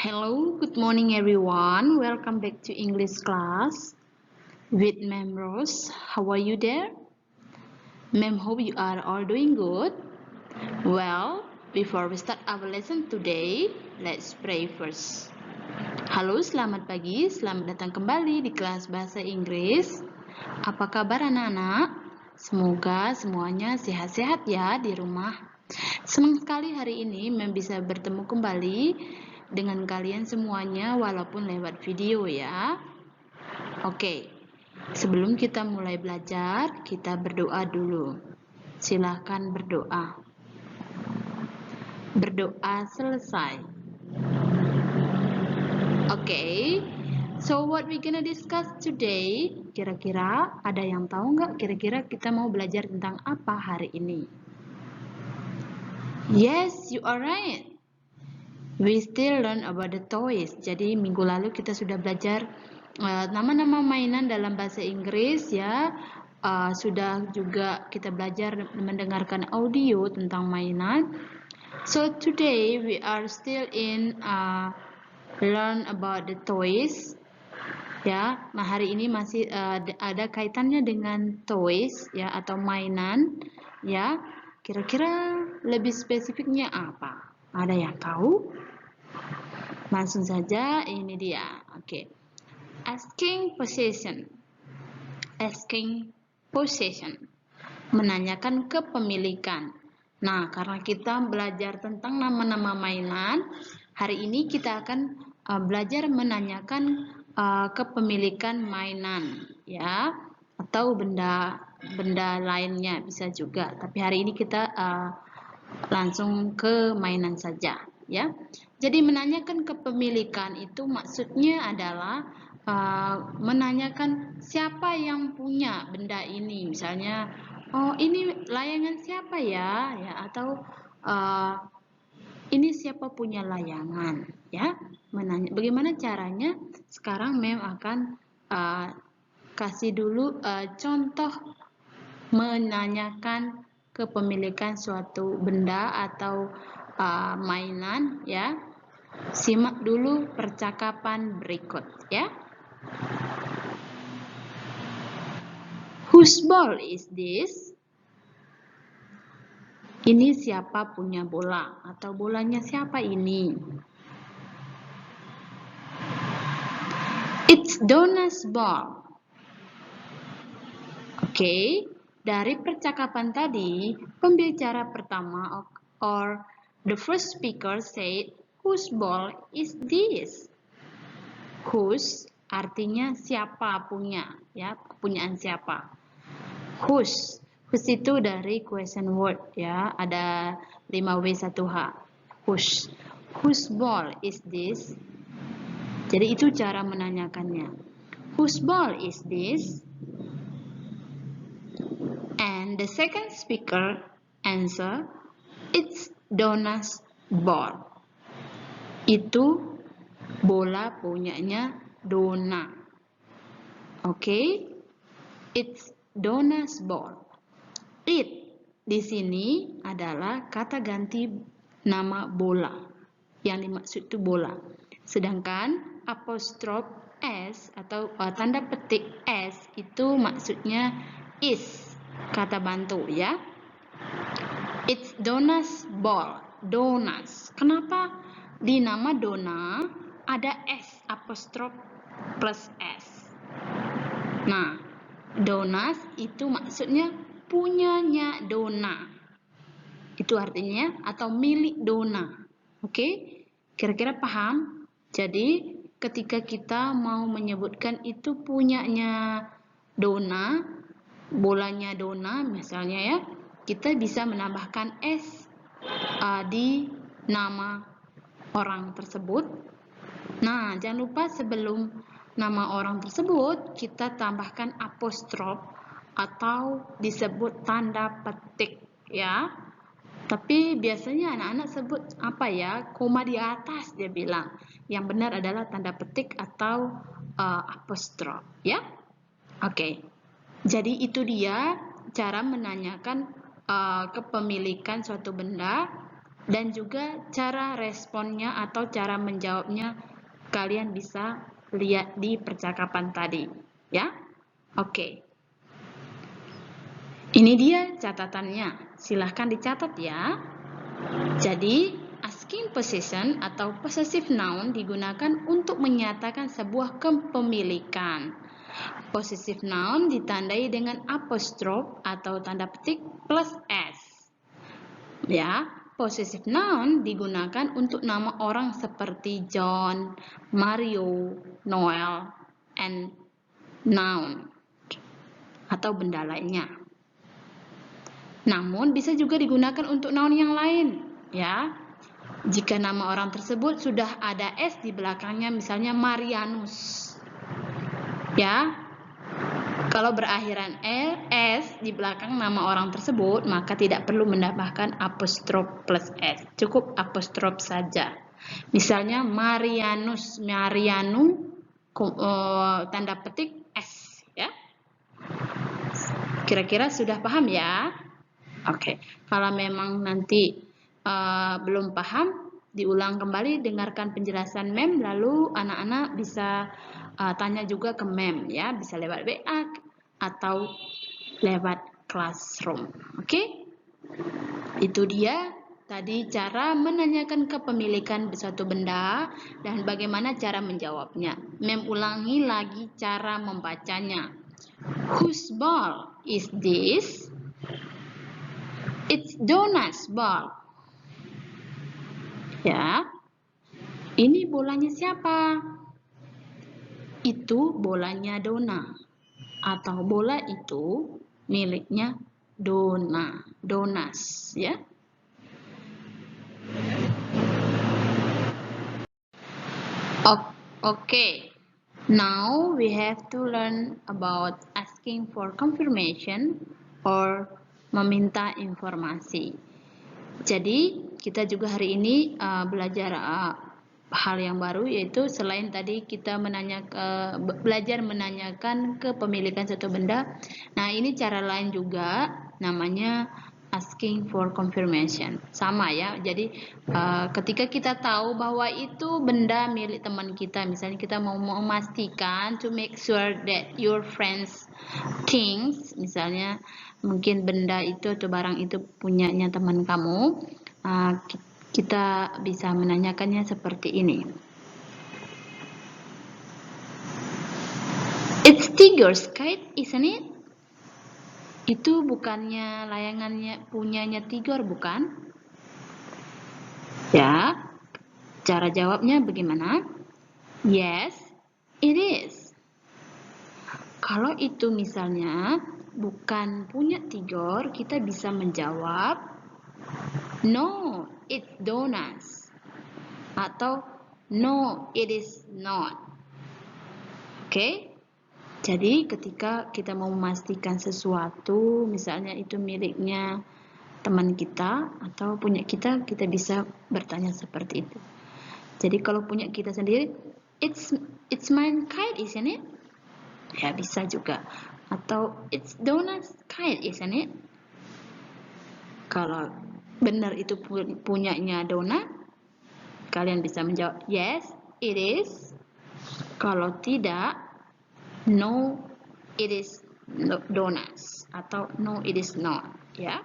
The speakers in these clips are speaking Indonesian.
Hello, good morning everyone. Welcome back to English class with Ma'am Rose. How are you there? Ma'am, hope you are all doing good. Well, before we start our lesson today, let's pray first. Halo, selamat pagi. Selamat datang kembali di kelas bahasa Inggris. Apa kabar anak-anak? Semoga semuanya sehat-sehat ya di rumah. Senang sekali hari ini Ma'am bisa bertemu kembali dengan kalian semuanya walaupun lewat video ya. Oke, sebelum kita mulai belajar, kita berdoa dulu. Silahkan berdoa. Berdoa selesai. Oke, so what we gonna discuss today? Kira-kira ada yang tahu nggak? Kira-kira kita mau belajar tentang apa hari ini? Yes, you are right. We still learn about the toys. Jadi minggu lalu kita sudah belajar nama-nama mainan dalam bahasa Inggris ya. Sudah juga kita belajar mendengarkan audio tentang mainan. So today we are still in learn about the toys. Ya, nah hari ini masih ada kaitannya dengan toys ya atau mainan ya. Kira-kira lebih spesifiknya apa? Ada yang tahu? Langsung saja, ini dia. Oke. Asking possession. Asking possession. Menanyakan kepemilikan. Nah, karena kita belajar tentang nama-nama mainan, hari ini kita akan belajar menanyakan kepemilikan mainan, ya, atau benda lainnya bisa juga. Tapi hari ini kita langsung ke mainan saja, ya. Jadi menanyakan kepemilikan itu maksudnya adalah menanyakan siapa yang punya benda ini. Misalnya, oh ini layangan siapa ya, ya atau ini siapa punya layangan, ya. Menanya. Bagaimana caranya? Sekarang Mem akan kasih dulu contoh menanyakan kepemilikan suatu benda atau mainan ya. Simak dulu percakapan berikut ya. Whose ball is this? Ini siapa punya bola atau bolanya siapa ini? It's Donna's ball. Oke, dari percakapan tadi, pembicara pertama or the first speaker said, whose ball is this? Whose artinya siapa punya, ya, kepunyaan siapa. Whose itu dari question word, ya, ada 5W 1H. Whose ball is this? Jadi itu cara menanyakannya. Whose ball is this? And the second speaker answer, it's Donna's ball. Itu bola punyanya Donna. Oke, it's Donna's ball. It di sini adalah kata ganti nama bola. Yang dimaksud itu bola. Sedangkan apostrof S atau tanda petik S itu maksudnya is. Kata bantu ya. It's Donna's ball. Donna's. Kenapa di nama Donna ada S apostrof plus S? Nah, Donna's itu maksudnya punyanya Donna. Itu artinya atau milik Donna. Oke? Kira-kira paham? Jadi, ketika kita mau menyebutkan itu punyanya Donna, bolanya Donna misalnya ya, kita bisa menambahkan S di nama orang tersebut. Nah, jangan lupa sebelum nama orang tersebut kita tambahkan apostrof atau disebut tanda petik ya. Tapi biasanya anak-anak sebut apa ya, koma di atas dia bilang. Yang benar adalah tanda petik atau apostrof ya. Oke. Jadi itu dia cara menanyakan kepemilikan suatu benda dan juga cara responnya atau cara menjawabnya kalian bisa lihat di percakapan tadi, ya. Oke. Ini dia catatannya. Silahkan dicatat ya. Jadi, asking possession atau possessive noun digunakan untuk menyatakan sebuah kepemilikan. Possessive noun ditandai dengan apostrof atau tanda petik plus s. Ya, possessive noun digunakan untuk nama orang seperti John, Mario, Noel, and noun atau benda lainnya. Namun bisa juga digunakan untuk noun yang lain, ya. Jika nama orang tersebut sudah ada s di belakangnya, misalnya Marianus. Ya. Kalau berakhiran s di belakang nama orang tersebut, maka tidak perlu menambahkan apostrof plus s. Cukup apostrof saja. Misalnya Marianus, Marianu tanda petik s, ya. Kira-kira sudah paham ya? Oke, kalau memang nanti belum paham, diulang kembali, dengarkan penjelasan Mem, lalu anak-anak bisa tanya juga ke Mem, ya, bisa lewat WA atau lewat classroom. Oke? Itu dia tadi cara menanyakan kepemilikan suatu benda dan bagaimana cara menjawabnya. Mem ulangi lagi cara membacanya. Whose ball is this? It's Donna's ball. Ya. Ini bolanya siapa? Itu bolanya Donna. Atau bola itu miliknya Donna. Donna's, ya. Okay. Now we have to learn about asking for confirmation or meminta informasi. Jadi kita juga hari ini belajar hal yang baru, yaitu selain tadi kita belajar menanyakan kepemilikan suatu benda. Nah, ini cara lain juga, namanya asking for confirmation. Sama ya. Jadi ketika kita tahu bahwa itu benda milik teman kita, misalnya kita mau memastikan to make sure that your friends things, misalnya mungkin benda itu atau barang itu punyanya teman kamu, kita bisa menanyakannya seperti ini. It's Tiger's kite, isn't it? Itu bukannya layangannya punyanya Tiger, bukan? Ya, cara jawabnya bagaimana? Yes, it is. Kalau itu misalnya bukan punya Tiger, kita bisa menjawab no, it's Donna's. Atau no, it is not. Oke? Jadi ketika kita mau memastikan sesuatu, misalnya itu miliknya teman kita atau punya kita, kita bisa bertanya seperti itu. Jadi kalau punya kita sendiri, it's my kite, isn't it? Ya, bisa juga. Atau it's Donna's kite, isn't it? Kalau benar itu punyanya Donna, kalian bisa menjawab yes, it is. Kalau tidak, no, it is Donna's. Atau no, it is not. Ya.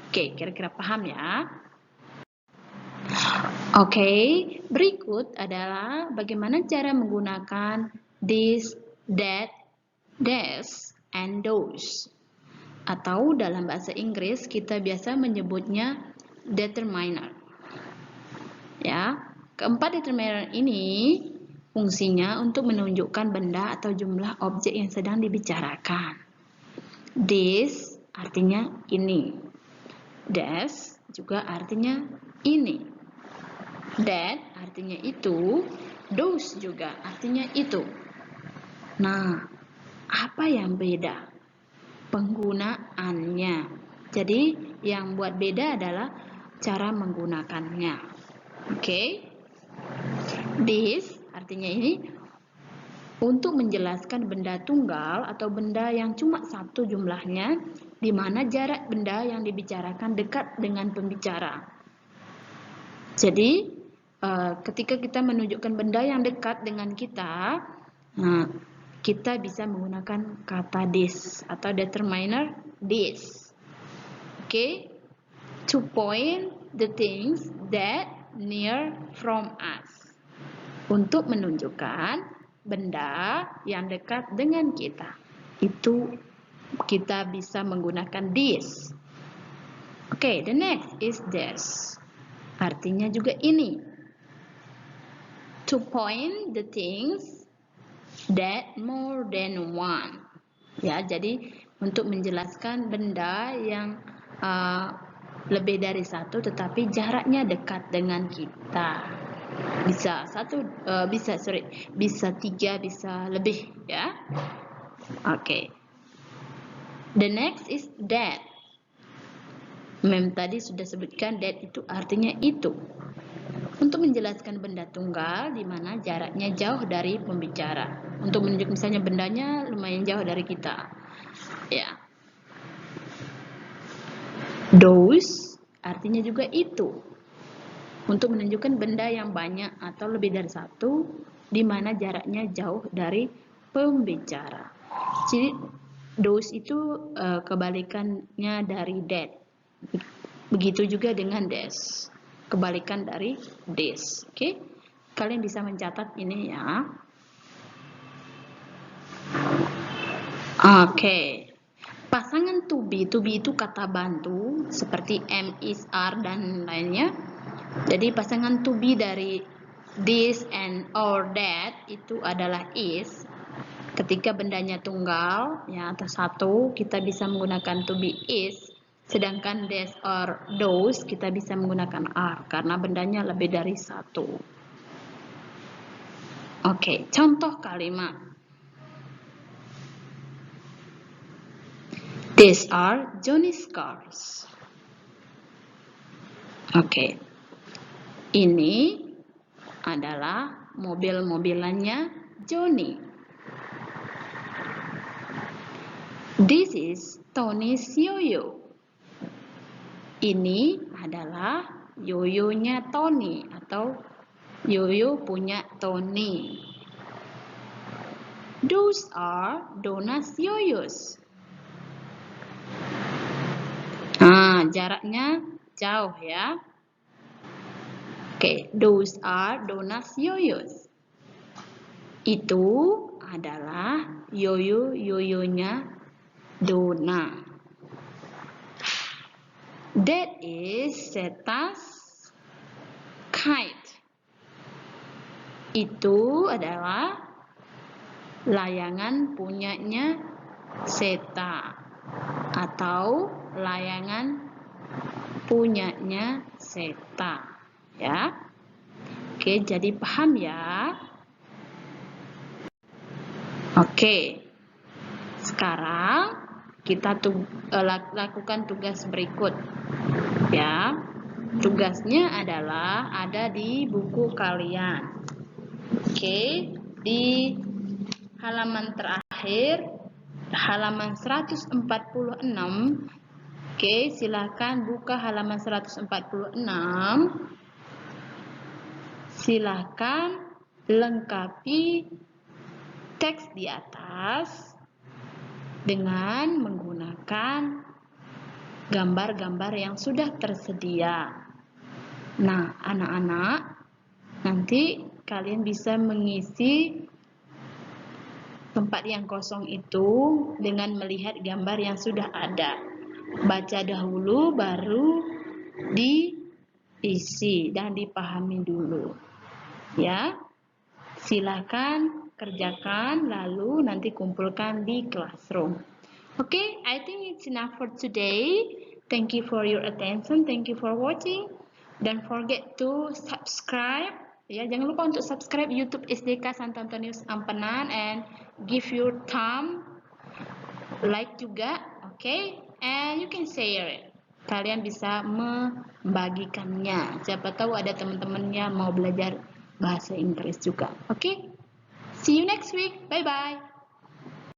Oke, kira-kira paham ya? Oke, berikut adalah bagaimana cara menggunakan this, that, this, and those. Atau dalam bahasa Inggris kita biasa menyebutnya determiner. Ya, keempat determiner ini fungsinya untuk menunjukkan benda atau jumlah objek yang sedang dibicarakan. This artinya ini. That juga artinya ini. That artinya itu. Those juga artinya itu. Nah, apa yang beda? Penggunaannya. Jadi yang buat beda adalah cara menggunakannya. Oke. This artinya ini untuk menjelaskan benda tunggal atau benda yang cuma satu jumlahnya, di mana jarak benda yang dibicarakan dekat dengan pembicara. Jadi ketika kita menunjukkan benda yang dekat dengan kita, kita bisa menggunakan kata this atau determiner this. Okay, to point the things that near from us. Untuk menunjukkan benda yang dekat dengan kita. Itu kita bisa menggunakan this. Okay, the next is this. Artinya juga ini. To point the things that more than one. Ya, jadi untuk menjelaskan benda yang lebih dari satu tetapi jaraknya dekat dengan kita. Bisa bisa tiga, bisa lebih, ya. Okay. The next is that. Tadi sudah sebutkan that itu artinya itu. Untuk menjelaskan benda tunggal di mana jaraknya jauh dari pembicara. Untuk menunjukkan misalnya bendanya lumayan jauh dari kita. Ya. Those artinya juga itu. Untuk menunjukkan benda yang banyak atau lebih dari satu di mana jaraknya jauh dari pembicara. Jadi those itu kebalikannya dari that. Begitu juga dengan this. Kebalikan dari this. Oke. Kalian bisa mencatat ini ya. Oke. Pasangan to be itu kata bantu seperti am, is, are dan lainnya. Jadi pasangan to be dari this and or that itu adalah is. Ketika bendanya tunggal ya atau satu, kita bisa menggunakan to be is. Sedangkan this or those kita bisa menggunakan are karena bendanya lebih dari satu. Oke, contoh kalimat. These are Johnny's cars. Oke. Ini adalah mobil-mobilannya Johnny. This is Tony's yo-yo. Ini adalah yoyonya Tony atau yoyo punya Tony. Those are Donna's yoyos. Jaraknya jauh ya. Oke, those are Donna's yoyos. Itu adalah yoyonya Donna. That is Seta's kite. Itu adalah layangan punyanya Seta atau layangan punyanya Seta, ya. Oke, jadi paham ya. Oke. Sekarang kita lakukan tugas berikut. Ya. Tugasnya adalah ada di buku kalian. Oke, di halaman terakhir, halaman 146. Oke, silakan buka halaman 146. Silakan lengkapi teks di atas dengan menggunakan gambar-gambar yang sudah tersedia. Nah, anak-anak, nanti kalian bisa mengisi tempat yang kosong itu dengan melihat gambar yang sudah ada. Baca dahulu, baru diisi dan dipahami dulu. Ya, silakan kerjakan, lalu nanti kumpulkan di classroom. Okay, I think it's enough for today. Thank you for your attention. Thank you for watching. Don't forget to subscribe. Ya, jangan lupa untuk subscribe YouTube SDK Santo Antonius Ampenan and give your thumb like juga, okay? And you can share it. Kalian bisa membagikannya. Siapa tahu ada teman-temannya mau belajar bahasa Inggris juga. Okay? See you next week. Bye-bye.